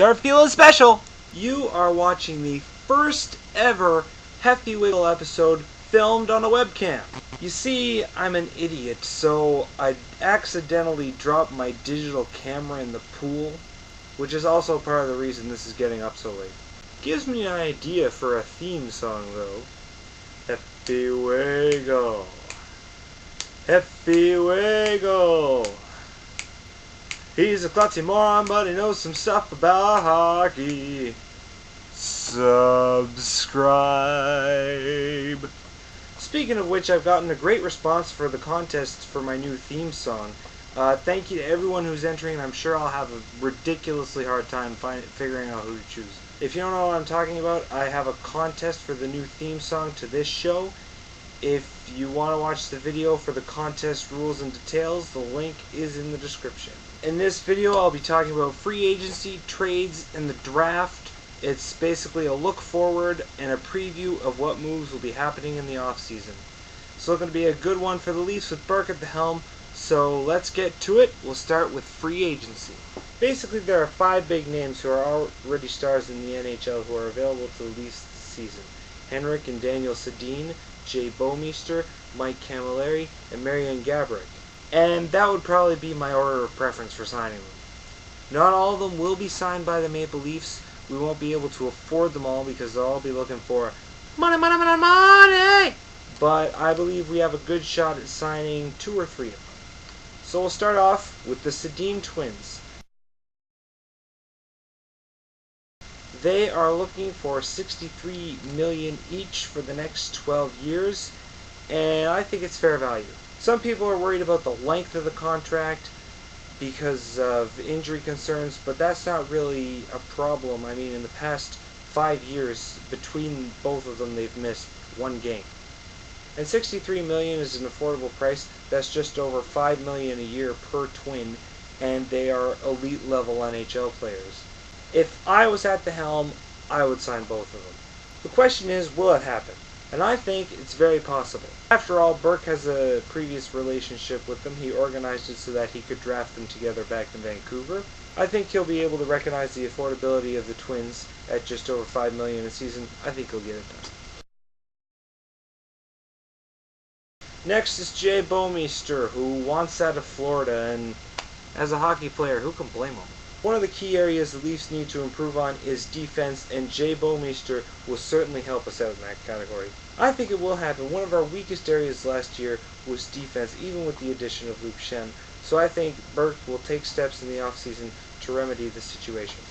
Start feeling special! You are watching the first ever Hefty Wiggle episode filmed on a webcam. You see, I'm an idiot, so I accidentally dropped my digital camera in the pool, which is also part of the reason this is getting up so late. Gives me an idea for a theme song, though. Hefty Wiggle. Hefty Wiggle. He's a klutzy moron, but he knows some stuff about hockey. Subscribe. Speaking of which, I've gotten a great response for the contest for my new theme song. Thank you to everyone who's entering. I'm sure I'll have a ridiculously hard time figuring out who to choose. If you don't know what I'm talking about, I have a contest for the new theme song to this show. If you want to watch the video for the contest rules and details, the link is in the description. In this video, I'll be talking about free agency, trades, and the draft. It's basically a look forward and a preview of what moves will be happening in the offseason. It's looking to be a good one for the Leafs with Burke at the helm, so let's get to it. We'll start with free agency. Basically, there are 5 big names who are already stars in the NHL who are available to the Leafs this season. Henrik and Daniel Sedin, Jay Bouwmeester, Mike Camilleri, and Marian Gaborik. And that would probably be my order of preference for signing them. Not all of them will be signed by the Maple Leafs. We won't be able to afford them all because they'll all be looking for money, money, money, money! But I believe we have a good shot at signing 2 or 3 of them. So we'll start off with the Sedin twins. They are looking for $63 million each for the next 12 years, and I think it's fair value. Some people are worried about the length of the contract because of injury concerns, but that's not really a problem. I mean, in the past 5 years, between both of them, they've missed 1 game. And $63 million is an affordable price. That's just over $5 million a year per twin, and they are elite level NHL players. If I was at the helm, I would sign both of them. The question is, will it happen? And I think it's very possible. After all, Burke has a previous relationship with them. He organized it so that he could draft them together back in Vancouver. I think he'll be able to recognize the affordability of the Twins at just over $5 million a season. I think he'll get it done. Next is Jay Bouwmeester, who wants out of Florida, and as a hockey player, who can blame him? One of the key areas the Leafs need to improve on is defense, and Jay Bouwmeester will certainly help us out in that category. I think it will happen. One of our weakest areas last year was defense, even with the addition of Luke Schenn. So I think Burke will take steps in the offseason to remedy the situation.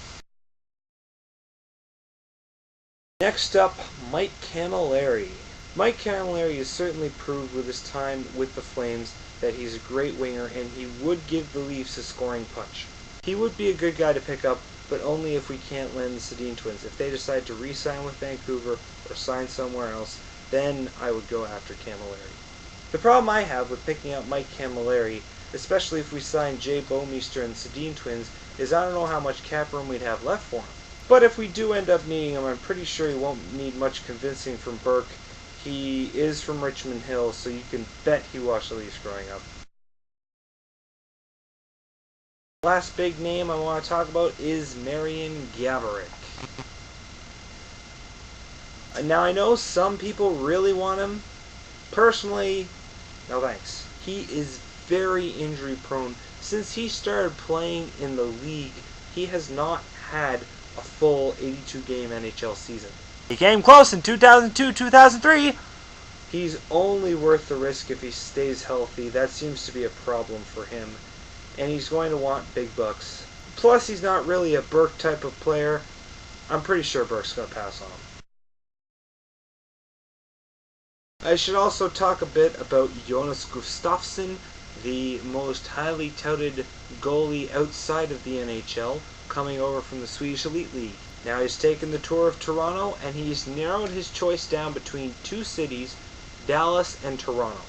Next up, Mike Camilleri. Mike Camilleri has certainly proved with his time with the Flames that he's a great winger, and he would give the Leafs a scoring punch. He would be a good guy to pick up, but only if we can't land the Sedin twins. If they decide to re-sign with Vancouver or sign somewhere else, then I would go after Camilleri. The problem I have with picking up Mike Camilleri, especially if we sign Jay Bouwmeester and Sedin twins, is I don't know how much cap room we'd have left for him. But if we do end up needing him, I'm pretty sure he won't need much convincing from Burke. He is from Richmond Hill, so you can bet he watched the Leafs growing up. Last big name I want to talk about is Marian Gaborik. Now I know some people really want him. Personally, no thanks. He is very injury prone. Since he started playing in the league, he has not had a full 82-game NHL season. He came close in 2002-2003. He's only worth the risk if he stays healthy. That seems to be a problem for him. And he's going to want big bucks. Plus, he's not really a Burke type of player. I'm pretty sure Burke's going to pass on him. I should also talk a bit about Jonas Gustafsson, the most highly touted goalie outside of the NHL, coming over from the Swedish Elite League. Now he's taken the tour of Toronto, and he's narrowed his choice down between 2 cities, Dallas and Toronto.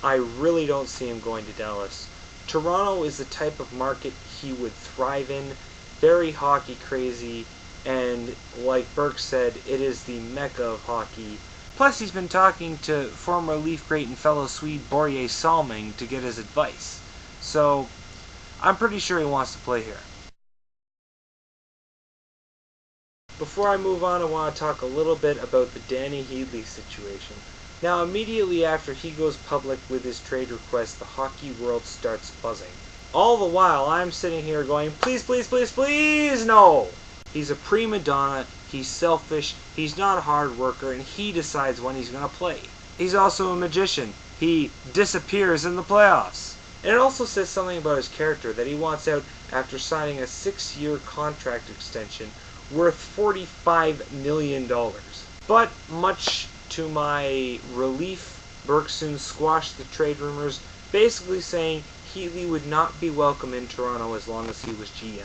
I really don't see him going to Dallas. Toronto is the type of market he would thrive in, very hockey crazy, and like Burke said, it is the mecca of hockey. Plus, he's been talking to former Leaf great and fellow Swede Börje Salming to get his advice. So, I'm pretty sure he wants to play here. Before I move on, I want to talk a little bit about the Danny Heatley situation. Now, immediately after he goes public with his trade request, the hockey world starts buzzing. All the while, I'm sitting here going, please, please, please, please, no! He's a prima donna, he's selfish, he's not a hard worker, and he decides when he's going to play. He's also a magician. He disappears in the playoffs. And it also says something about his character, that he wants out after signing a 6-year contract extension worth $45 million. But much to my relief, Burke soon squashed the trade rumors, basically saying Heatley would not be welcome in Toronto as long as he was GM.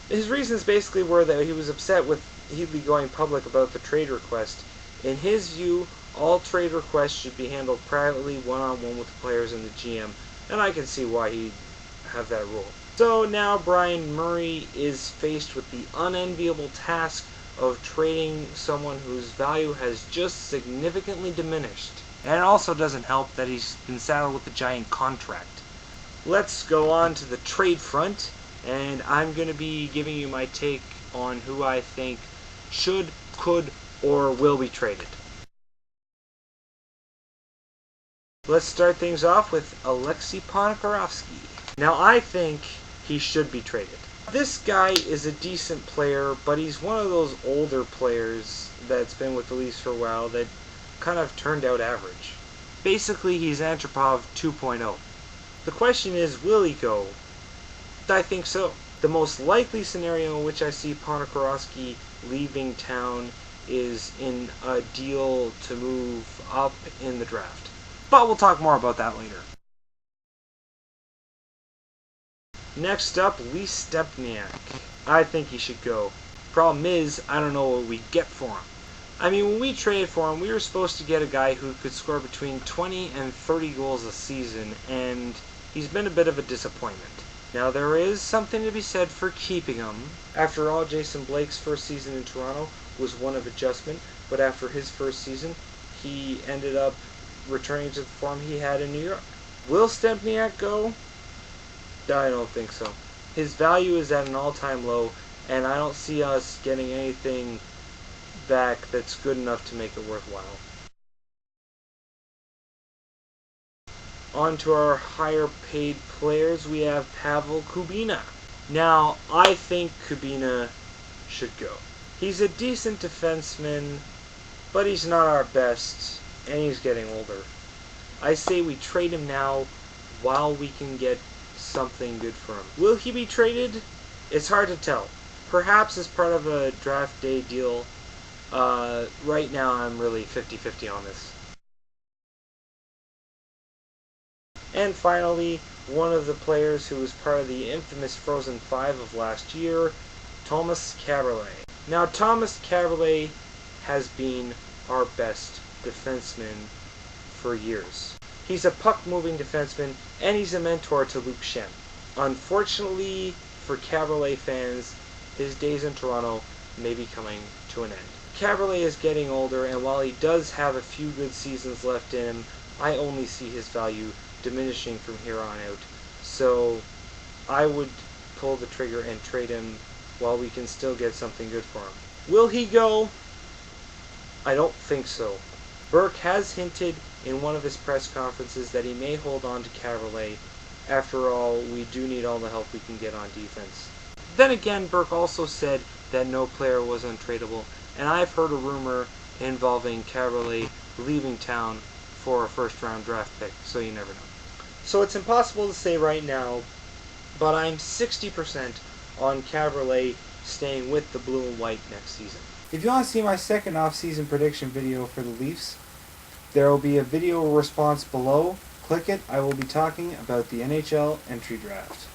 His reasons basically were that he was upset with Heatley going public about the trade request. In his view, all trade requests should be handled privately, one-on-one with the players and the GM, and I can see why he'd have that rule. So now Brian Murray is faced with the unenviable task of trading someone whose value has just significantly diminished. And it also doesn't help that he's been saddled with a giant contract. Let's go on to the trade front, and I'm going to be giving you my take on who I think should, could, or will be traded. Let's start things off with Alexei Ponikarovsky. Now, I think he should be traded. This guy is a decent player, but he's one of those older players that's been with the Leafs for a while that kind of turned out average. Basically, he's Antropov 2.0. The question is, will he go? I think so. The most likely scenario in which I see Ponikarovsky leaving town is in a deal to move up in the draft. But we'll talk more about that later. Next up, Lee Stempniak. I think he should go. Problem is, I don't know what we get for him. I mean, when we traded for him, we were supposed to get a guy who could score between 20 and 30 goals a season, and he's been a bit of a disappointment. Now, there is something to be said for keeping him. After all, Jason Blake's first season in Toronto was one of adjustment, but after his first season, he ended up returning to the form he had in New York. Will Stempniak go? I don't think so. His value is at an all-time low, and I don't see us getting anything back that's good enough to make it worthwhile. On to our higher paid players, we have Pavel Kubina. Now, I think Kubina should go. He's a decent defenseman, but he's not our best, and he's getting older. I say we trade him now while we can get something good for him. Will he be traded? It's hard to tell. Perhaps as part of a draft day deal. Right now I'm really 50-50 on this. And finally, one of the players who was part of the infamous Frozen 5 of last year, Thomas Kaberle. Now, Thomas Kaberle has been our best defenseman for years. He's a puck-moving defenseman, and he's a mentor to Luke Schenn. Unfortunately for Kaberle fans, his days in Toronto may be coming to an end. Kaberle is getting older, and while he does have a few good seasons left in him, I only see his value diminishing from here on out. So I would pull the trigger and trade him while we can still get something good for him. Will he go? I don't think so. Burke has hinted in one of his press conferences that he may hold on to Kaberle. After all, we do need all the help we can get on defense. Then again, Burke also said that no player was untradeable, and I've heard a rumor involving Kaberle leaving town for a first-round draft pick, so you never know. So it's impossible to say right now, but I'm 60% on Kaberle staying with the blue and white next season. If you want to see my second off-season prediction video for the Leafs, there will be a video response below. Click it. I will be talking about the NHL entry draft.